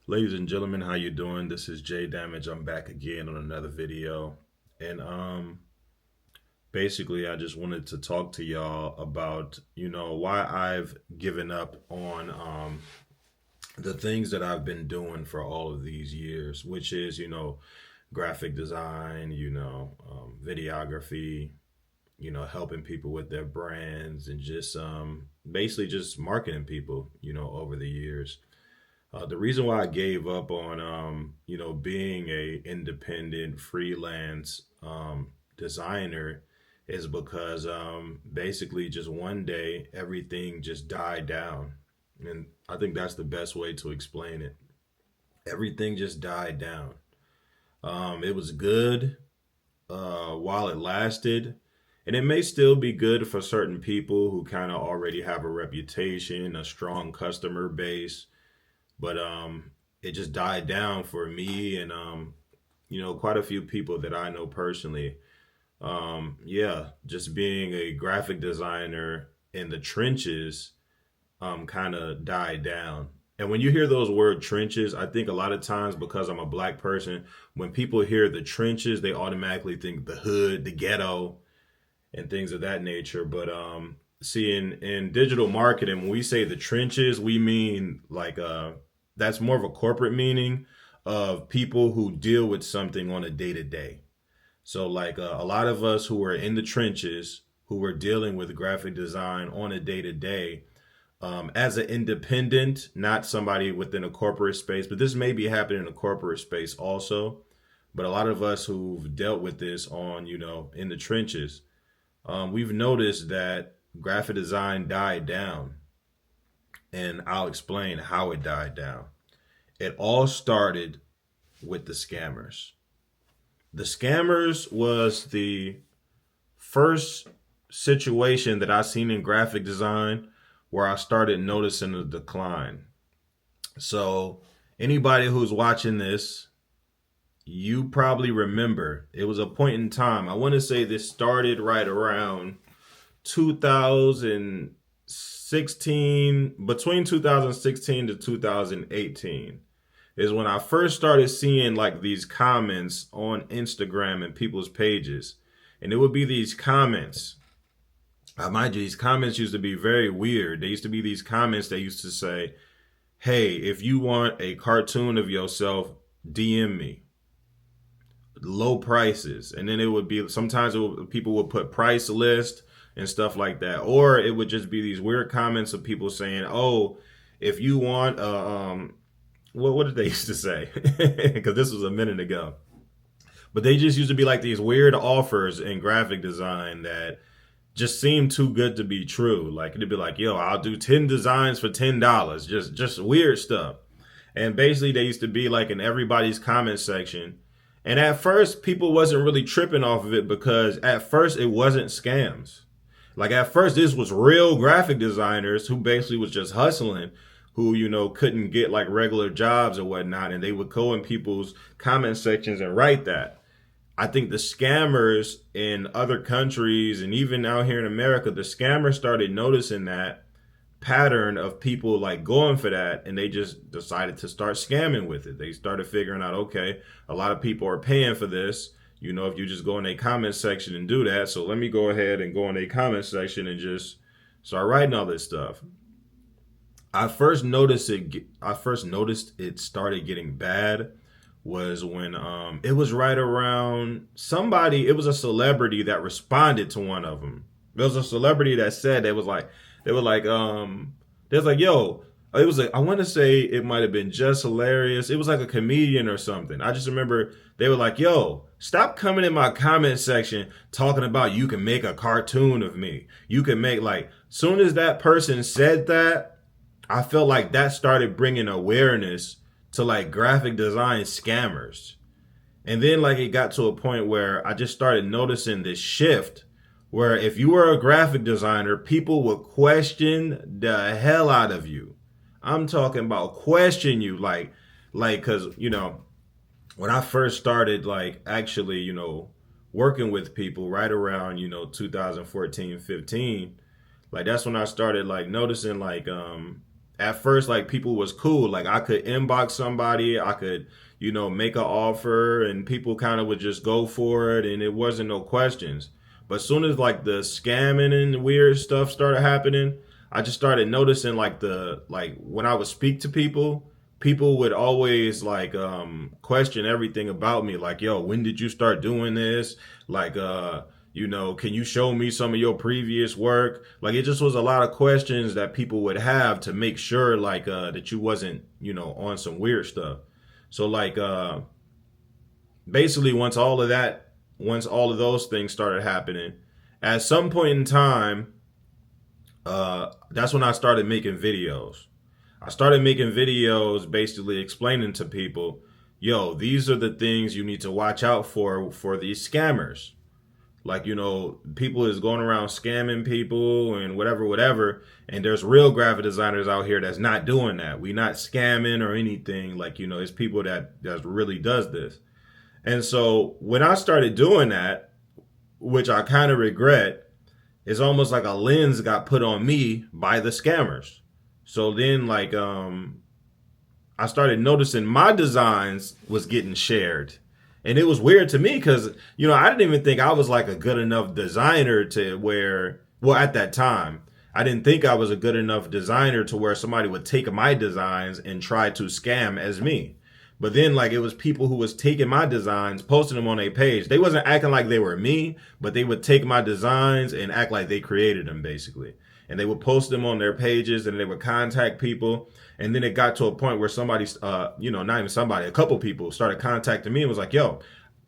Ladies and gentlemen, how you doing? This is Jay Damage. I'm back again on another video. And basically I just wanted to talk to y'all about, why I've given up on the things that I've been doing for all of these years, which is, graphic design, videography, helping people with their brands and just basically just marketing people, over the years. The reason why I gave up on, being a independent freelance designer is because basically just one day everything just died down, and I think that's the best way to explain it. Everything just died down. It was good while it lasted, and it may still be good for certain people who kind of already have a reputation, a strong customer base, but it just died down for me and quite a few people that I know personally. Yeah, just being a graphic designer in the trenches kind of died down. And when you hear those word trenches, I think a lot of times, because I'm a black person, when people hear the trenches, they automatically think the hood, the ghetto, and things of that nature. But see, in digital marketing, when we say the trenches, we mean like that's more of a corporate meaning of people who deal with something on a day to day. So like a lot of us who are in the trenches, who are dealing with graphic design on a day to day, as an independent, not somebody within a corporate space, but this may be happening in a corporate space also. But a lot of us who've dealt with this on, in the trenches, we've noticed that graphic design died down. And I'll explain how it died down. It all started with the scammers. The scammers was the first situation that I seen in graphic design where I started noticing a decline. So anybody who's watching this, you probably remember it was a point in time. I want to say this started right around 2016, between 2016 to 2018 is when I first started seeing like these comments on Instagram and people's pages. And it would be these comments. Mind you, these comments used to be very weird. They used to be these comments that used to say, hey, if you want a cartoon of yourself, DM me. Low prices. And then it would be, sometimes people would put price list and stuff like that. Or it would just be these weird comments of people saying, oh, if you want what did they used to say? Because this was a minute ago. But they just used to be like these weird offers in graphic design that just seemed too good to be true. Like it'd be like, yo, I'll do 10 designs for $10. Just weird stuff. And basically they used to be like in everybody's comment section. And at first people wasn't really tripping off of it because at first it wasn't scams. Like at first this was real graphic designers who basically was just hustling, who, couldn't get like regular jobs or whatnot. And they would go in people's comment sections and write that. I think the scammers in other countries and even out here in America, the scammers started noticing that pattern of people like going for that, and they just decided to start scamming with it. They started figuring out, okay, a lot of people are paying for this. If you just go in a comment section and do that, so let me go ahead and go in a comment section and just start writing all this stuff. I first noticed it started getting bad was when it was right around somebody, it was a celebrity that responded to one of them. There was a celebrity that said they were like yo, it was like, I want to say it might have been Just Hilarious. It was like a comedian or something. I just remember they were like, yo, stop coming in my comment section talking about you can make a cartoon of me. You can make, like, soon as that person said that, I felt like that started bringing awareness to like graphic design scammers. And then like it got to a point where I just started noticing this shift where if you were a graphic designer, people would question the hell out of you. I'm talking about question you cause when I first started like actually, working with people right around, 2014, 15, like that's when I started like noticing like at first, like, people was cool. Like, I could inbox somebody, I could, make an offer, and people kind of would just go for it, and it wasn't no questions. But soon as like the scamming and weird stuff started happening, I just started noticing like when I would speak to people, people would always like question everything about me. Like, yo, when did you start doing this? Like, can you show me some of your previous work? Like, it just was a lot of questions that people would have to make sure like that you wasn't, on some weird stuff. So like basically once all of those things started happening, at some point in time, that's when I started making videos. I started making videos basically explaining to people, yo, these are the things you need to watch out for these scammers. Like, people is going around scamming people and whatever. And there's real graphic designers out here that's not doing that. We not scamming or anything. Like, it's people that really does this. And so when I started doing that, which I kind of regret, it's almost like a lens got put on me by the scammers. So then like I started noticing my designs was getting shared. And it was weird to me because, I didn't even think I was like a good enough designer to where, well, at that time, I didn't think I was a good enough designer to where somebody would take my designs and try to scam as me. But then like it was people who was taking my designs, posting them on their page. They wasn't acting like they were me, but they would take my designs and act like they created them basically. And they would post them on their pages and they would contact people. And then it got to a point where somebody, not even somebody, a couple people started contacting me and was like, yo,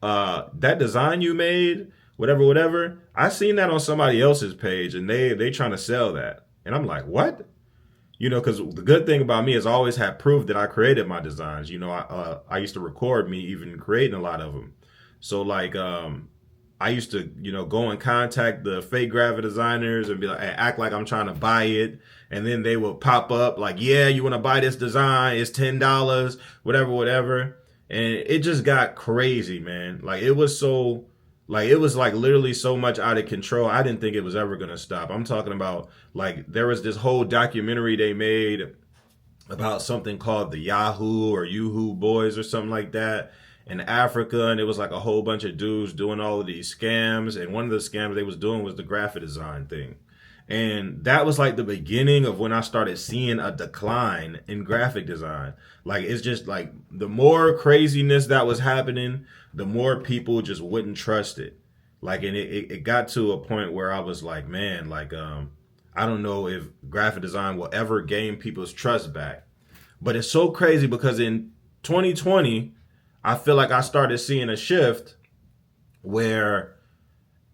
that design you made, whatever, I seen that on somebody else's page and they trying to sell that. And I'm like, what? Because the good thing about me is I always had proof that I created my designs. I used to record me even creating a lot of them. So like, I used to, go and contact the fake graphic designers and be like, act like I'm trying to buy it. And then they will pop up like, yeah, you want to buy this design? It's $10, whatever. And it just got crazy, man. Like it was literally so much out of control. I didn't think it was ever going to stop. I'm talking about like there was this whole documentary they made about something called the Yahoo or Yoo-Hoo Boys or something like that in Africa. And it was like a whole bunch of dudes doing all of these scams. And one of the scams they was doing was the graphic design thing. And that was like the beginning of when I started seeing a decline in graphic design. Like, it's just like the more craziness that was happening, the more people just wouldn't trust it. Like, and it got to a point where I was like, man, like, I don't know if graphic design will ever gain people's trust back. But it's so crazy because in 2020, I feel like I started seeing a shift where,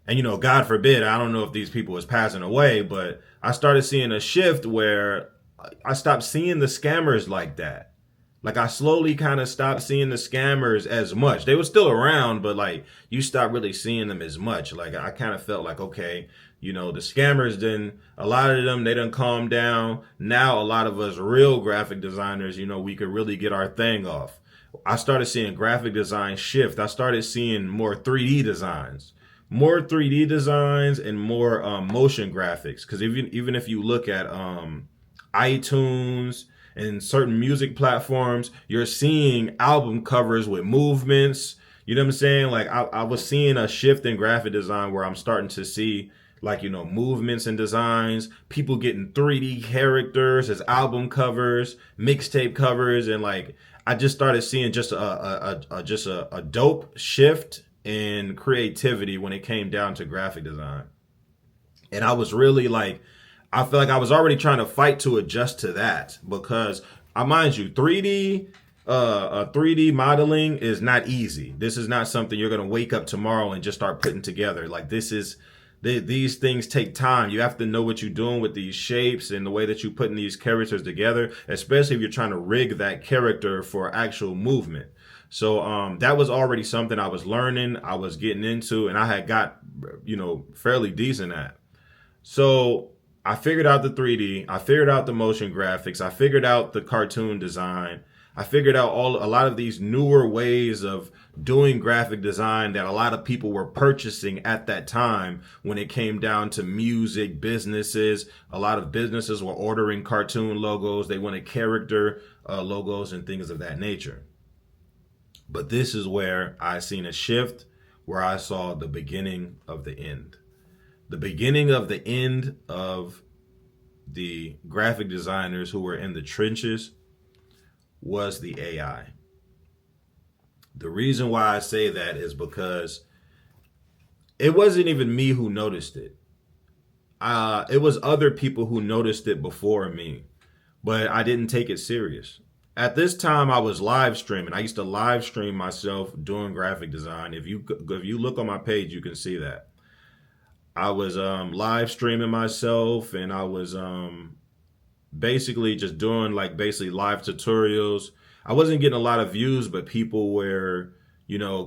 and God forbid, I don't know if these people was passing away, but I started seeing a shift where I stopped seeing the scammers like that. Like I slowly kind of stopped seeing the scammers as much. They were still around, but like you stopped really seeing them as much. Like I kind of felt like, okay, the scammers a lot of them, they done calmed down. Now a lot of us real graphic designers, we could really get our thing off. I started seeing graphic design shift. I started seeing more 3D designs. More 3D designs and more motion graphics. Because even if you look at iTunes and certain music platforms, you're seeing album covers with movements. You know what I'm saying? Like I was seeing a shift in graphic design where I'm starting to see like, movements and designs, people getting 3D characters as album covers, mixtape covers. And like, I just started seeing just a dope shift in creativity when it came down to graphic design. And I was really like, I feel like I was already trying to fight to adjust to that because mind you, 3D 3D modeling is not easy. This is not something you're going to wake up tomorrow and just start putting together. Like these things take time. You have to know what you're doing with these shapes and the way that you're putting these characters together, especially if you're trying to rig that character for actual movement. So that was already something I was learning, I was getting into, and I had got, fairly decent at. So I figured out the 3D, I figured out the motion graphics, I figured out the cartoon design, I figured out a lot of these newer ways of doing graphic design that a lot of people were purchasing at that time when it came down to music businesses. A lot of businesses were ordering cartoon logos. They wanted character logos and things of that nature. But this is where I seen a shift, where I saw the beginning of the end. The beginning of the end of the graphic designers who were in the trenches was the AI. The reason why I say that is because it wasn't even me who noticed it. It was other people who noticed it before me, but I didn't take it serious. At this time, I was live streaming. I used to live stream myself doing graphic design. If you look on my page, you can see that. I was live streaming myself, and I was basically just doing like basically live tutorials. I wasn't getting a lot of views, but people were,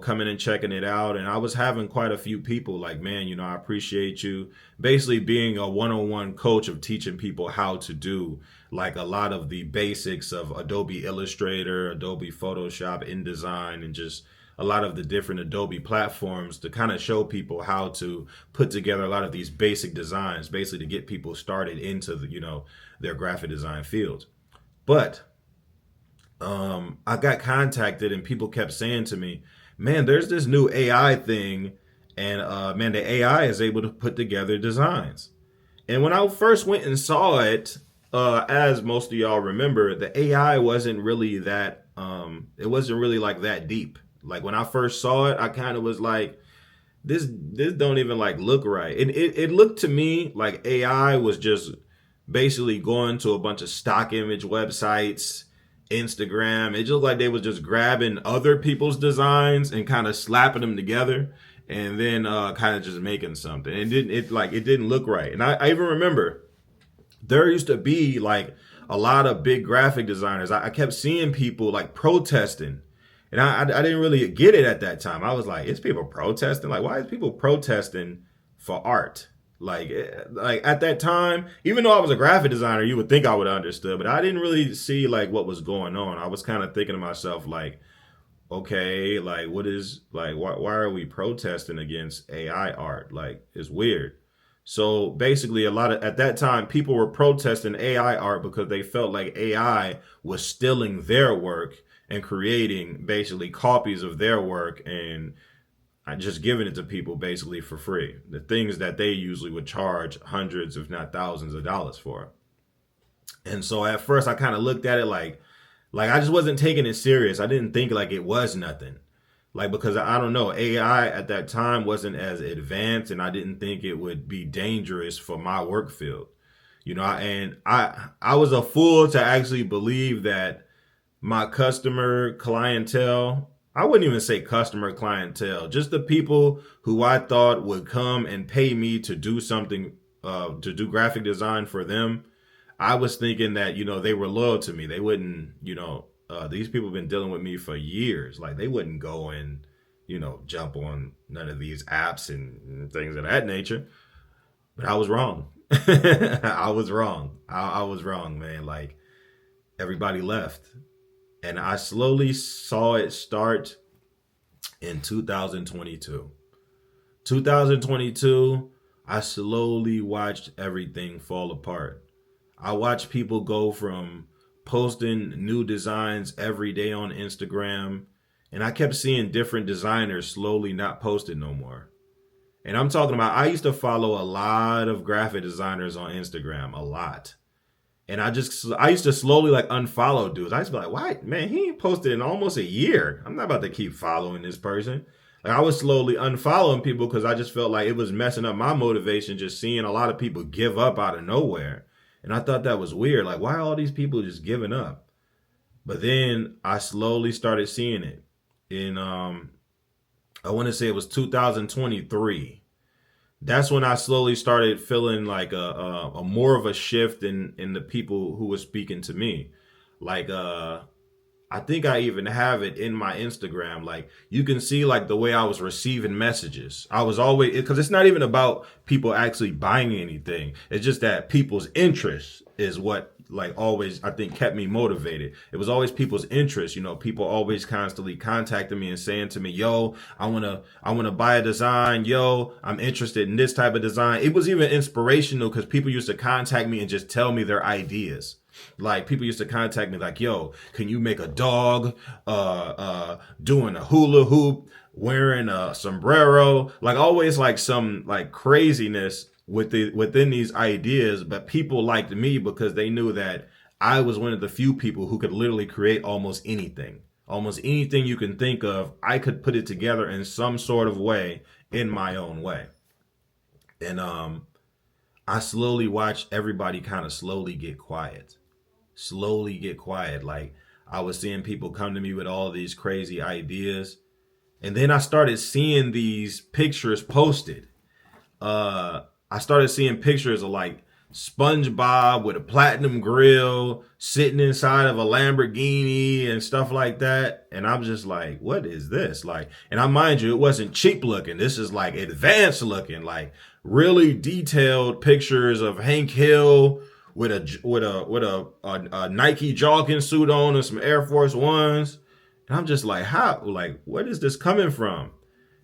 coming and checking it out. And I was having quite a few people like, man, I appreciate you. Basically being a one-on-one coach of teaching people how to do like a lot of the basics of Adobe Illustrator, Adobe Photoshop, InDesign, and just a lot of the different Adobe platforms to kind of show people how to put together a lot of these basic designs, basically to get people started into the, their graphic design field. But I got contacted and people kept saying to me, man, there's this new AI thing, and man, the AI is able to put together designs. And when I first went and saw it, as most of y'all remember, the AI wasn't really that, it wasn't really like that deep. Like when I first saw it, I kind of was like, this don't even like look right. And it looked to me like AI was just basically going to a bunch of stock image websites, Instagram. It just looked like they was just grabbing other people's designs and kind of slapping them together and then kind of just making something. And it didn't look right. And I even remember there used to be like a lot of big graphic designers. I kept seeing people like protesting. And I didn't really get it at that time. I was like, it's people protesting? Like, why is people protesting for art? Like at that time, even though I was a graphic designer, you would think I would have understood, but I didn't really see like what was going on. I was kind of thinking to myself like, okay, like what is like, why are we protesting against AI art? Like it's weird. So basically at that time, people were protesting AI art because they felt like AI was stealing their work and creating basically copies of their work and just giving it to people basically for free. The things that they usually would charge hundreds, if not thousands of dollars for. And so at first I kind of looked at it like I just wasn't taking it serious. I didn't think like it was nothing. Like, because I don't know, AI at that time wasn't as advanced and I didn't think it would be dangerous for my work field. And I was a fool to actually believe that my customer clientele, I wouldn't even say customer clientele, just the people who I thought would come and pay me to do something, to do graphic design for them. I was thinking that, they were loyal to me. They wouldn't, these people have been dealing with me for years. Like they wouldn't go and, jump on none of these apps and things of that nature. But I was wrong. I was wrong. I was wrong, man. Like everybody left. And I slowly saw it start in 2022. 2022, I slowly watched everything fall apart. I watched people go from posting new designs every day on Instagram, and I kept seeing different designers slowly not posting no more. And I'm talking about, I used to follow a lot of graphic designers on Instagram, a lot. And I used to slowly like unfollow dudes. I used to be like, why, man, he ain't posted in almost a year. I'm not about to keep following this person. Like I was slowly unfollowing people because I just felt like it was messing up my motivation, just seeing a lot of people give up out of nowhere. And I thought that was weird. Like, why are all these people just giving up? But then I slowly started seeing it in, I want to say it was 2023. That's when I slowly started feeling like a more of a shift in the people who were speaking to me. Like, I think I even have it in my Instagram. Like you can see like the way I was receiving messages. I was always, because it's not even about people actually buying anything. It's just that people's interest is what like always, I think, kept me motivated. It was always people's interest. You know, people always constantly contacting me and saying to me, yo, I want to buy a design. Yo, I'm interested in this type of design. It was even inspirational because people used to contact me and just tell me their ideas. Like people used to contact me like, yo, can you make a dog doing a hula hoop, wearing a sombrero, like always like some like craziness within these ideas. But people liked me because they knew that I was one of the few people who could literally create almost anything. Almost anything you can think of, I could put it together in some sort of way in my own way. And I slowly watched everybody kind of slowly get quiet. Like I was seeing people come to me with all these crazy ideas. And then I started seeing these pictures posted. I started seeing pictures of like SpongeBob with a platinum grill sitting inside of a Lamborghini and stuff like that. And I'm just like, what is this? Like, and I mind you, it wasn't cheap looking. This is like advanced looking, like really detailed pictures of Hank Hill with a Nike jogging suit on and some Air Force Ones. And I'm just like, how? Like, what is this coming from?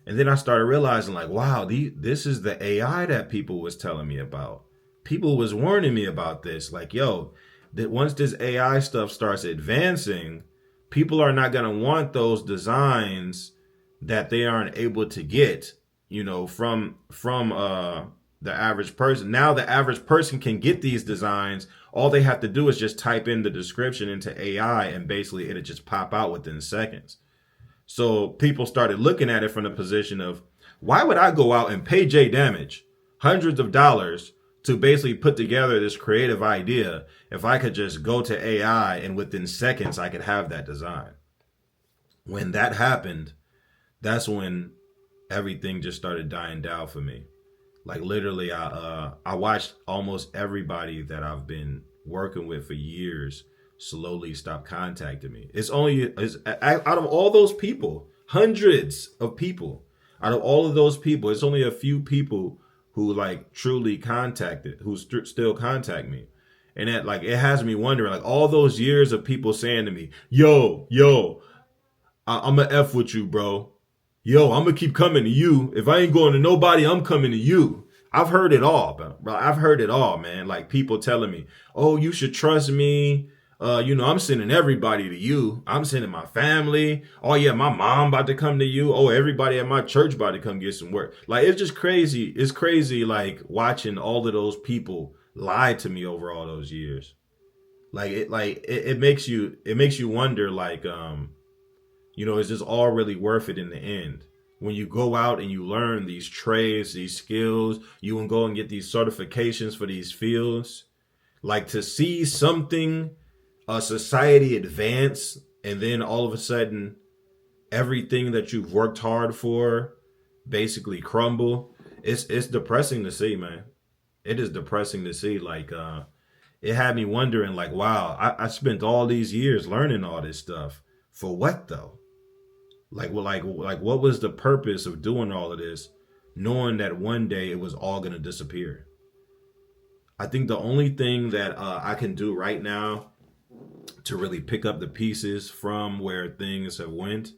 And then I started realizing, like, wow, this is the AI that people was telling me about. People was warning me about this. Like, yo, that once this AI stuff starts advancing, people are not gonna want those designs that they aren't able to get, you know, from the average person. Now the average person can get these designs. All they have to do is just type in the description into AI and basically it'll just pop out within seconds. So people started looking at it from the position of, why would I go out and pay J Damage hundreds of dollars to basically put together this creative idea if I could just go to AI and within seconds I could have that design? When that happened, that's when everything just started dying down for me. Like literally, I watched almost everybody that I've been working with for years slowly stop contacting me. It's out of all those people, hundreds of people, out of all of those people, it's only a few people who like truly contacted, who still contact me. And that like, it has me wondering, like all those years of people saying to me, yo, I'm gonna F with you, bro. Yo, I'm gonna keep coming to you. If I ain't going to nobody, I'm coming to you. I've heard it all, bro. I've heard it all, man. Like people telling me, oh, you should trust me. I'm sending everybody to you. I'm sending my family. Oh yeah, my mom about to come to you. Oh, everybody at my church about to come get some work. Like it's just crazy. It's crazy like watching all of those people lie to me over all those years. It makes you wonder like is this all really worth it in the end? When you go out and you learn these trades, these skills, you can go and get these certifications for these fields. Like to see something, a society advance, and then all of a sudden, everything that you've worked hard for basically crumble. It's depressing to see, man. It is depressing to see. Like, it had me wondering, like, wow, I spent all these years learning all this stuff. For what though? Like what was the purpose of doing all of this, knowing that one day it was all gonna disappear? I think the only thing that I can do right now to really pick up the pieces from where things have went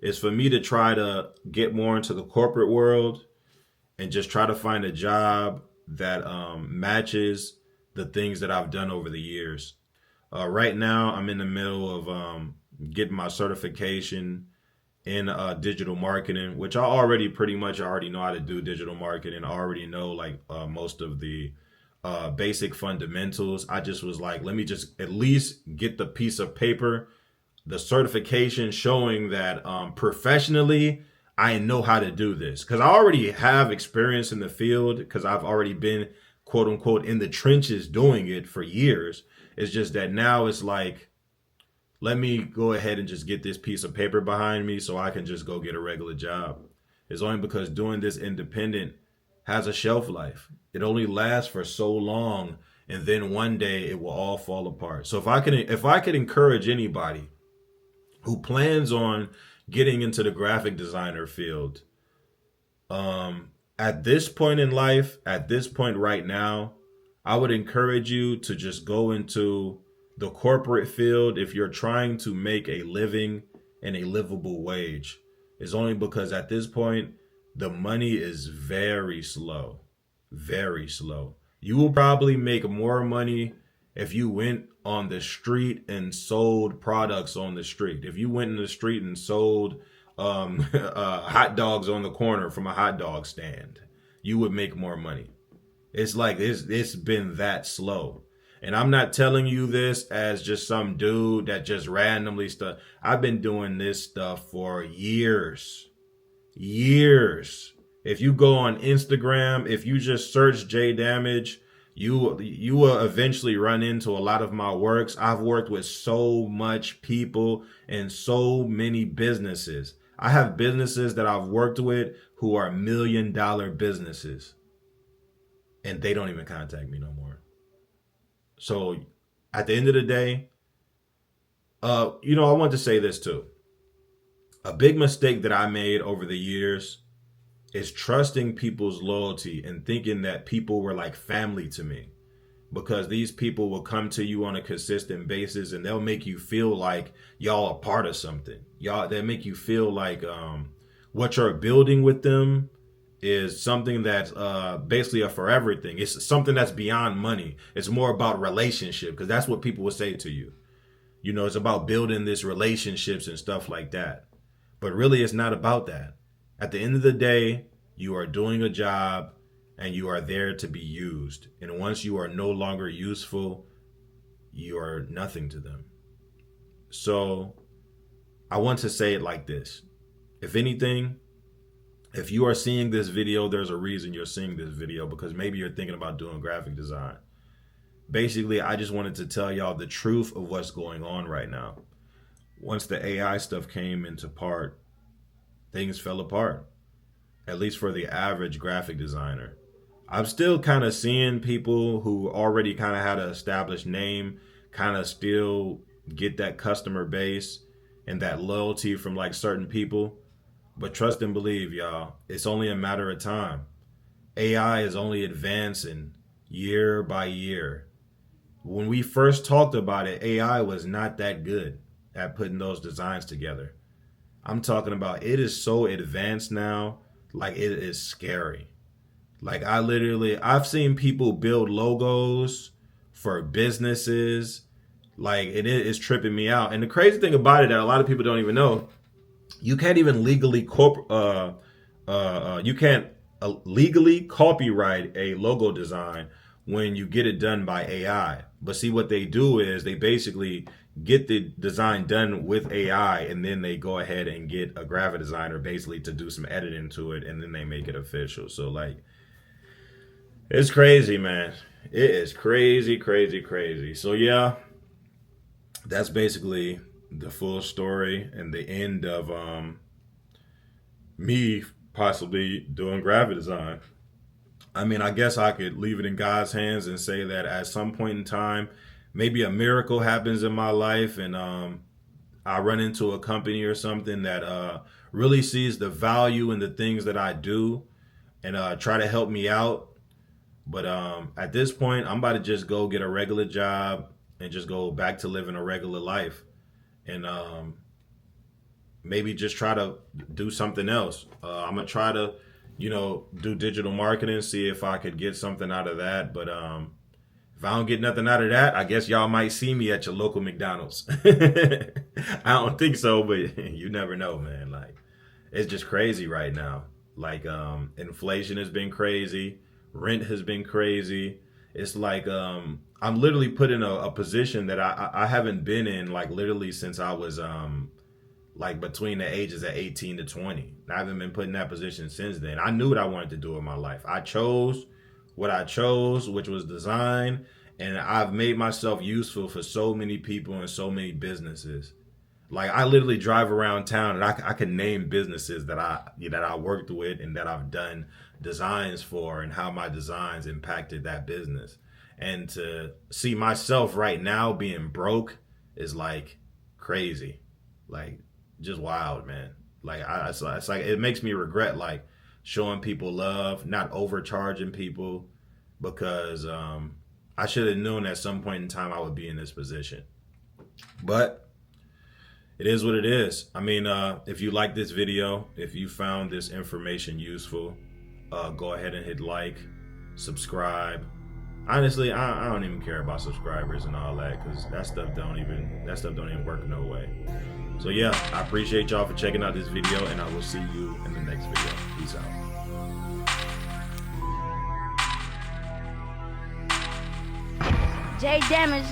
is for me to try to get more into the corporate world and just try to find a job that matches the things that I've done over the years. Right now, I'm in the middle of getting my certification in digital marketing, which I already know how to do digital marketing. I already know like most of the basic fundamentals. I just was like, let me just at least get the piece of paper, the certification showing that professionally I know how to do this, because I already have experience in the field, because I've already been quote unquote in the trenches doing it for years. It's just that now it's like, let me go ahead and just get this piece of paper behind me so I can just go get a regular job. It's only because doing this independent has a shelf life. It only lasts for so long, and then one day it will all fall apart. So if I could encourage anybody who plans on getting into the graphic designer field, at this point in life, at this point right now, I would encourage you to just go into the corporate field if you're trying to make a living and a livable wage. It's only because at this point, the money is very slow, very slow. You will probably make more money if you went on the street and sold products on the street. If you went in the street and sold hot dogs on the corner from a hot dog stand, you would make more money. It's like it's been that slow. And I'm not telling you this as just some dude that just randomly stuff. I've been doing this stuff for years. Years. If you go on Instagram, if you just search JayDamage, you will eventually run into a lot of my works. I've worked with so much people and so many businesses. I have businesses that I've worked with who are $1 million businesses, and they don't even contact me no more. So at the end of the day, I want to say this too. A big mistake that I made over the years is trusting people's loyalty and thinking that people were like family to me, because these people will come to you on a consistent basis and they'll make you feel like y'all are part of something. They make you feel like what you're building with them is something that's basically a forever thing. It's something that's beyond money. It's more about relationship, because that's what people will say to you. It's about building this relationships and stuff like that. But really, it's not about that. At the end of the day, you are doing a job and you are there to be used. And once you are no longer useful, you are nothing to them. So I want to say it like this. If anything, if you are seeing this video, there's a reason you're seeing this video, because maybe you're thinking about doing graphic design. Basically, I just wanted to tell y'all the truth of what's going on right now. Once the AI stuff came into part, things fell apart, at least for the average graphic designer. I'm still kind of seeing people who already kind of had an established name kind of still get that customer base and that loyalty from like certain people. But trust and believe, y'all, it's only a matter of time. AI is only advancing year by year. When we first talked about it, AI was not that good at putting those designs together. I'm talking about it is so advanced now, like it is scary. Like I've seen people build logos for businesses. Like it is tripping me out. And the crazy thing about it that a lot of people don't even know, you can't even legally legally copyright a logo design when you get it done by AI. But see, what they do is they basically get the design done with AI, and then they go ahead and get a graphic designer basically to do some editing to it, and then they make it official. So like, it's crazy, man. It is crazy, crazy, crazy. So yeah, that's basically the full story and the end of me possibly doing graphic design. I mean, I guess I could leave it in God's hands and say that at some point in time, maybe a miracle happens in my life and I run into a company or something that really sees the value in the things that I do and try to help me out. But at this point, I'm about to just go get a regular job and just go back to living a regular life. And maybe just try to do something else. I'm going to try to, do digital marketing, see if I could get something out of that. But if I don't get nothing out of that, I guess y'all might see me at your local McDonald's. I don't think so, but you never know, man. Like, it's just crazy right now. Like, inflation has been crazy. Rent has been crazy. It's like, I'm literally put in a position that I haven't been in, like, literally since I was, like, between the ages of 18 to 20. I haven't been put in that position since then. I knew what I wanted to do in my life. I chose what I chose, which was design, and I've made myself useful for so many people and so many businesses. Like, I literally drive around town and I can name businesses that I worked with and that I've done designs for, and how my designs impacted that business. And to see myself right now being broke is like crazy, like just wild, man. Like it's like it makes me regret showing people love, not overcharging people, because I should have known at some point in time I would be in this position. But it is what it is. I mean, if you like this video, if you found this information useful, go ahead and hit like, subscribe. Honestly, I don't even care about subscribers and all that, because that stuff don't even work no way. So yeah, I appreciate y'all for checking out this video, and I will see you in the next video. Peace out. JayDamage.